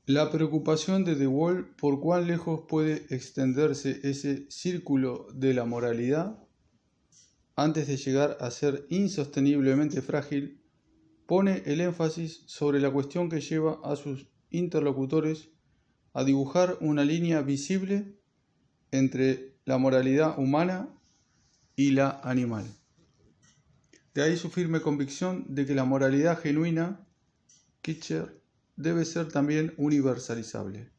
La preocupación de De Waal por cuán lejos puede extenderse ese círculo de la moralidad antes de llegar a ser insosteniblemente frágil, pone el énfasis sobre la cuestión que lleva a sus interlocutores a dibujar una línea visible entre la moralidad humana y la animal. De ahí su firme convicción de que la moralidad genuina, Kitcher, debe ser también universalizable.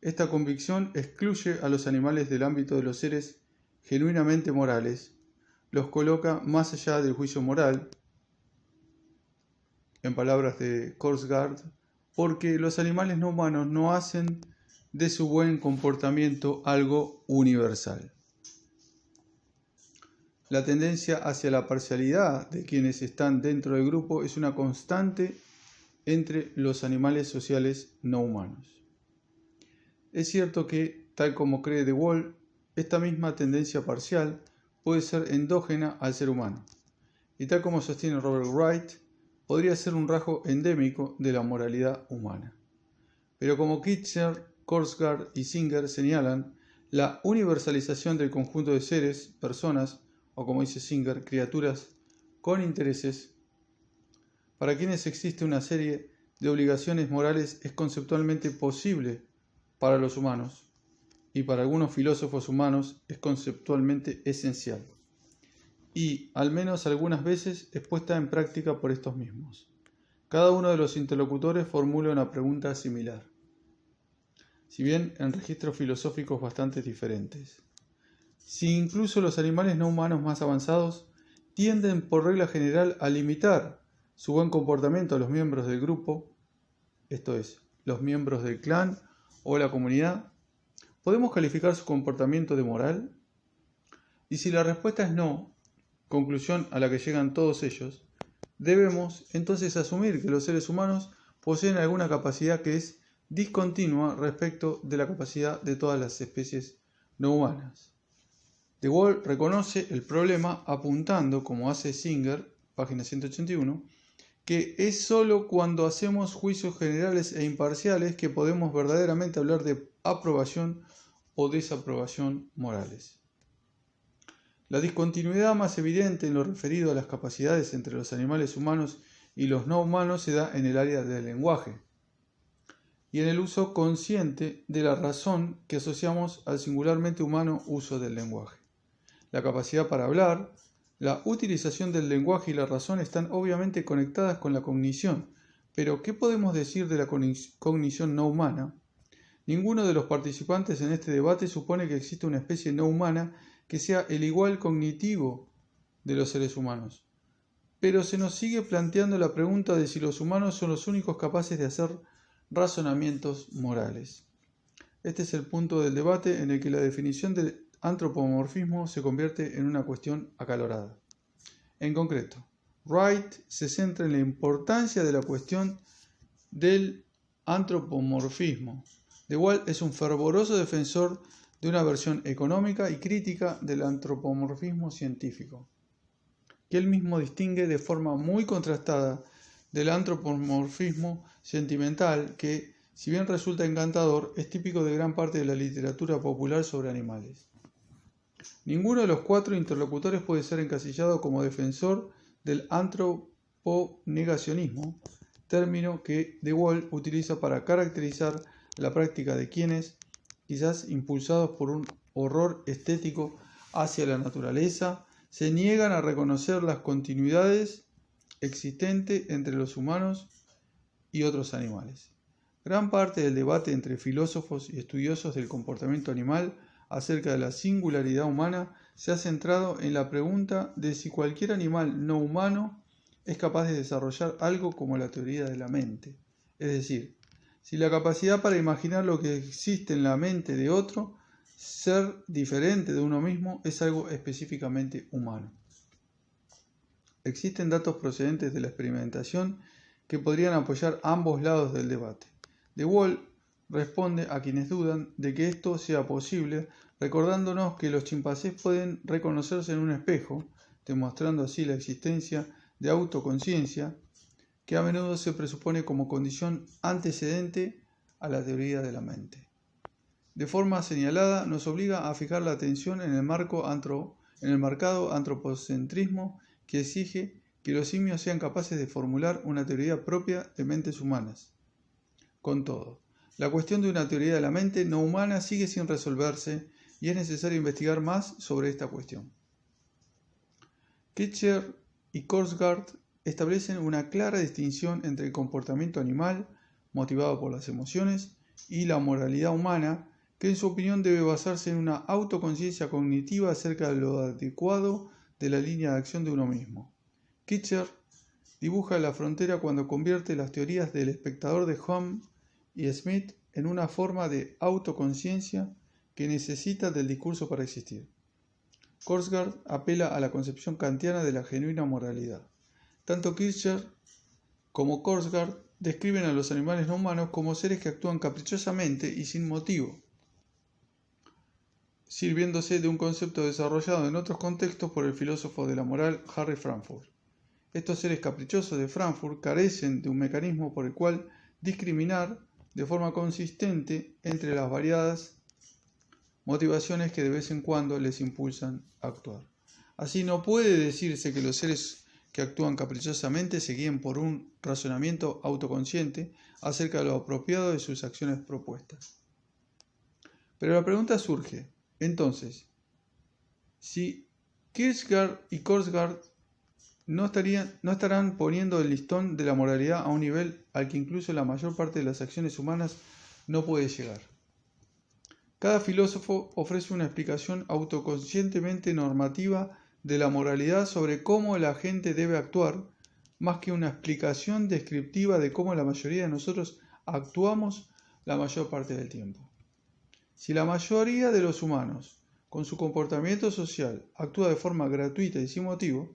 Esta convicción excluye a los animales del ámbito de los seres genuinamente morales, los coloca más allá del juicio moral, en palabras de Korsgaard, porque los animales no humanos no hacen de su buen comportamiento algo universal. La tendencia hacia la parcialidad de quienes están dentro del grupo es una constante entre los animales sociales no humanos. Es cierto que, tal como cree De Waal, esta misma tendencia parcial puede ser endógena al ser humano, y tal como sostiene Robert Wright, podría ser un rasgo endémico de la moralidad humana. Pero como Kitcher, Korsgaard y Singer señalan, la universalización del conjunto de seres, personas, o como dice Singer, criaturas con intereses, para quienes existe una serie de obligaciones morales es conceptualmente posible para los humanos, y para algunos filósofos humanos es conceptualmente esencial, y, al menos algunas veces, es puesta en práctica por estos mismos. Cada uno de los interlocutores formula una pregunta similar, si bien en registros filosóficos bastante diferentes. Si incluso los animales no humanos más avanzados tienden por regla general a limitar su buen comportamiento a los miembros del grupo, esto es, los miembros del clan o la comunidad, ¿podemos calificar su comportamiento de moral? Y si la respuesta es no, conclusión a la que llegan todos ellos, debemos entonces asumir que los seres humanos poseen alguna capacidad que es discontinua respecto de la capacidad de todas las especies no humanas. De Waal reconoce el problema apuntando, como hace Singer, página 181, que es sólo cuando hacemos juicios generales e imparciales que podemos verdaderamente hablar de aprobación o desaprobación morales. La discontinuidad más evidente en lo referido a las capacidades entre los animales humanos y los no humanos se da en el área del lenguaje y en el uso consciente de la razón que asociamos al singularmente humano uso del lenguaje. La capacidad para hablar, la utilización del lenguaje y la razón están obviamente conectadas con la cognición, pero ¿qué podemos decir de la cognición no humana? Ninguno de los participantes en este debate supone que existe una especie no humana que sea el igual cognitivo de los seres humanos. Pero se nos sigue planteando la pregunta de si los humanos son los únicos capaces de hacer razonamientos morales. Este es el punto del debate en el que la definición del antropomorfismo se convierte en una cuestión acalorada. En concreto, Wright se centra en la importancia de la cuestión del antropomorfismo. De Waal es un fervoroso defensor de una versión económica y crítica del antropomorfismo científico, que él mismo distingue de forma muy contrastada del antropomorfismo sentimental que, si bien resulta encantador, es típico de gran parte de la literatura popular sobre animales. Ninguno de los cuatro interlocutores puede ser encasillado como defensor del antroponegacionismo, término que De Waal utiliza para caracterizar la práctica de quienes, quizás impulsados por un horror estético hacia la naturaleza, se niegan a reconocer las continuidades existentes entre los humanos y otros animales. Gran parte del debate entre filósofos y estudiosos del comportamiento animal acerca de la singularidad humana se ha centrado en la pregunta de si cualquier animal no humano es capaz de desarrollar algo como la teoría de la mente, es decir, si la capacidad para imaginar lo que existe en la mente de otro, ser diferente de uno mismo, es algo específicamente humano. Existen datos procedentes de la experimentación que podrían apoyar ambos lados del debate. De Waal responde a quienes dudan de que esto sea posible, recordándonos que los chimpancés pueden reconocerse en un espejo, demostrando así la existencia de autoconciencia, que a menudo se presupone como condición antecedente a la teoría de la mente. De forma señalada, nos obliga a fijar la atención en el marcado antropocentrismo que exige que los simios sean capaces de formular una teoría propia de mentes humanas. Con todo, la cuestión de una teoría de la mente no humana sigue sin resolverse y es necesario investigar más sobre esta cuestión. Kircher y Korsgaard establecen una clara distinción entre el comportamiento animal, motivado por las emociones, y la moralidad humana, que en su opinión debe basarse en una autoconciencia cognitiva acerca de lo adecuado de la línea de acción de uno mismo. Kircher dibuja la frontera cuando convierte las teorías del espectador de Hume y Smith en una forma de autoconciencia que necesita del discurso para existir. Korsgaard apela a la concepción kantiana de la genuina moralidad. Tanto Kircher como Korsgaard describen a los animales no humanos como seres que actúan caprichosamente y sin motivo, sirviéndose de un concepto desarrollado en otros contextos por el filósofo de la moral Harry Frankfurt. Estos seres caprichosos de Frankfurt carecen de un mecanismo por el cual discriminar de forma consistente entre las variadas motivaciones que de vez en cuando les impulsan a actuar. Así no puede decirse que los seres que actúan caprichosamente se guíen por un razonamiento autoconsciente acerca de lo apropiado de sus acciones propuestas. Pero la pregunta surge, entonces, si Kierkegaard y Korsgaard no estarán poniendo el listón de la moralidad a un nivel al que incluso la mayor parte de las acciones humanas no puede llegar. Cada filósofo ofrece una explicación autoconscientemente normativa de la moralidad sobre cómo la gente debe actuar, más que una explicación descriptiva de cómo la mayoría de nosotros actuamos la mayor parte del tiempo. Si la mayoría de los humanos, con su comportamiento social, actúa de forma gratuita y sin motivo,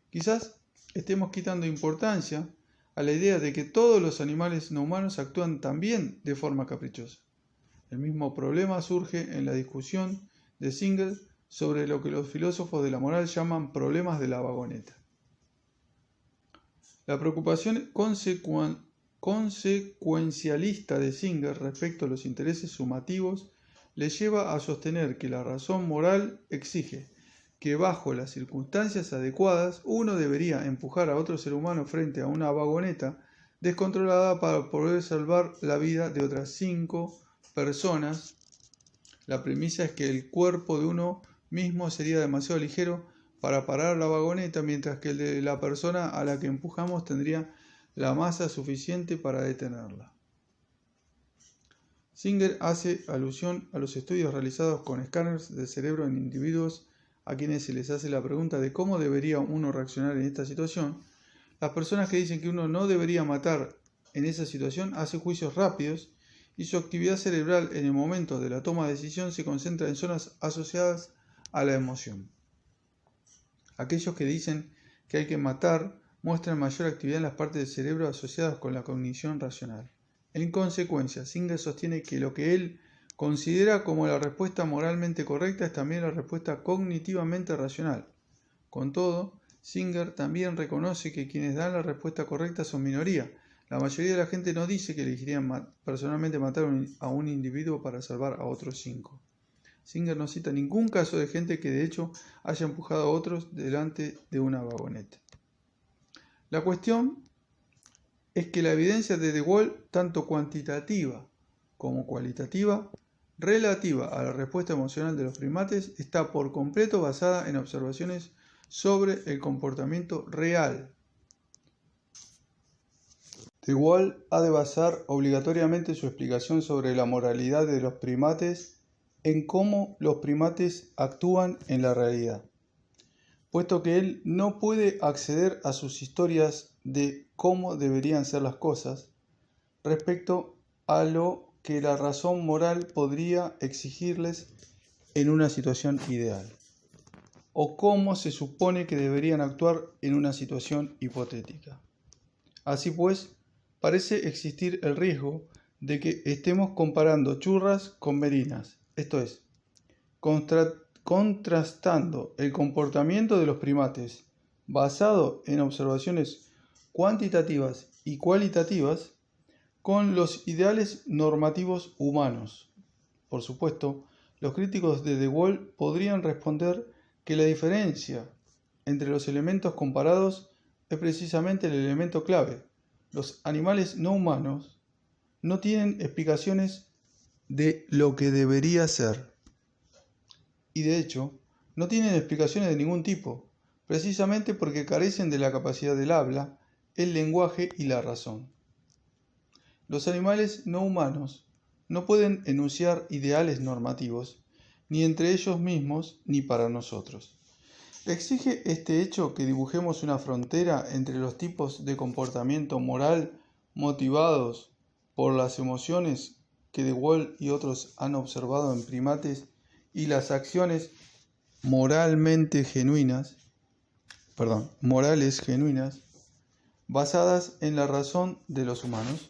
quizás estemos quitando importancia a la idea de que todos los animales no humanos actúan también de forma caprichosa. El mismo problema surge en la discusión de Singer sobre lo que los filósofos de la moral llaman problemas de la vagoneta. La preocupación consecuencialista de Singer respecto a los intereses sumativos le lleva a sostener que la razón moral exige que bajo las circunstancias adecuadas uno debería empujar a otro ser humano frente a una vagoneta descontrolada para poder salvar la vida de otras 5 personas. La premisa es que el cuerpo de uno mismo sería demasiado ligero para parar la vagoneta, mientras que el de la persona a la que empujamos tendría la masa suficiente para detenerla. Singer hace alusión a los estudios realizados con escáneres de cerebro en individuos a quienes se les hace la pregunta de cómo debería uno reaccionar en esta situación. Las personas que dicen que uno no debería matar en esa situación hacen juicios rápidos y su actividad cerebral en el momento de la toma de decisión se concentra en zonas asociadas a la emoción. Aquellos que dicen que hay que matar muestran mayor actividad en las partes del cerebro asociadas con la cognición racional. En consecuencia, Singer sostiene que lo que él considera como la respuesta moralmente correcta es también la respuesta cognitivamente racional. Con todo, Singer también reconoce que quienes dan la respuesta correcta son minoría. La mayoría de la gente no dice que elegirían personalmente matar a un individuo para salvar a otros 5. Singer no cita ningún caso de gente que de hecho haya empujado a otros delante de una vagoneta. La cuestión es que la evidencia de De Waal, tanto cuantitativa como cualitativa, relativa a la respuesta emocional de los primates, está por completo basada en observaciones sobre el comportamiento real. De Waal ha de basar obligatoriamente su explicación sobre la moralidad de los primates en cómo los primates actúan en la realidad, puesto que él no puede acceder a sus historias de cómo deberían ser las cosas respecto a lo que la razón moral podría exigirles en una situación ideal, o cómo se supone que deberían actuar en una situación hipotética. Así pues, parece existir el riesgo de que estemos comparando churras con merinas, esto es, contrastando el comportamiento de los primates basado en observaciones cuantitativas y cualitativas con los ideales normativos humanos. Por supuesto, los críticos de De Waal podrían responder que la diferencia entre los elementos comparados es precisamente el elemento clave. Los animales no humanos no tienen explicaciones de lo que debería ser. Y de hecho, no tienen explicaciones de ningún tipo, precisamente porque carecen de la capacidad del habla, el lenguaje y la razón. Los animales no humanos no pueden enunciar ideales normativos, ni entre ellos mismos ni para nosotros. ¿Exige este hecho que dibujemos una frontera entre los tipos de comportamiento moral motivados por las emociones que De Waal y otros han observado en primates y las acciones morales genuinas, basadas en la razón de los humanos?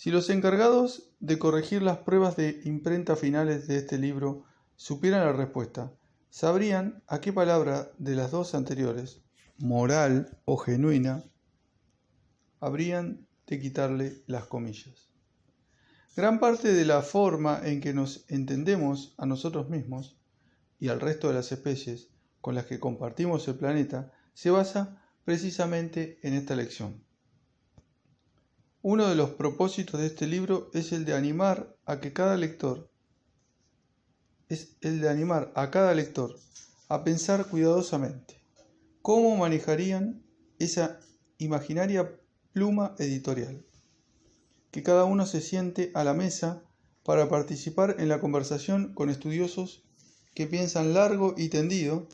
Si los encargados de corregir las pruebas de imprenta finales de este libro supieran la respuesta, sabrían a qué palabra de las dos anteriores, moral o genuina, habrían de quitarle las comillas. Gran parte de la forma en que nos entendemos a nosotros mismos y al resto de las especies con las que compartimos el planeta se basa precisamente en esta lección. Uno de los propósitos de este libro es el de animar a cada lector a pensar cuidadosamente cómo manejarían esa imaginaria pluma editorial, que cada uno se siente a la mesa para participar en la conversación con estudiosos que piensan largo y tendido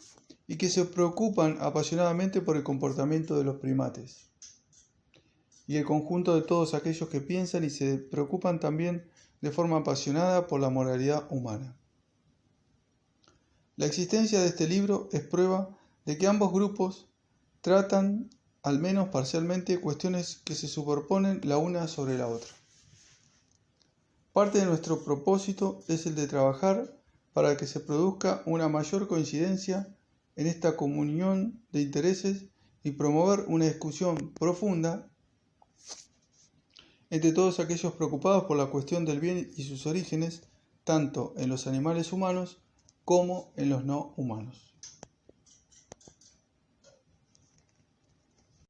y que se preocupan apasionadamente por el comportamiento de los primates, y el conjunto de todos aquellos que piensan y se preocupan también de forma apasionada por la moralidad humana. La existencia de este libro es prueba de que ambos grupos tratan, al menos parcialmente, cuestiones que se superponen la una sobre la otra. Parte de nuestro propósito es el de trabajar para que se produzca una mayor coincidencia en esta comunión de intereses y promover una discusión profunda entre todos aquellos preocupados por la cuestión del bien y sus orígenes, tanto en los animales humanos como en los no humanos.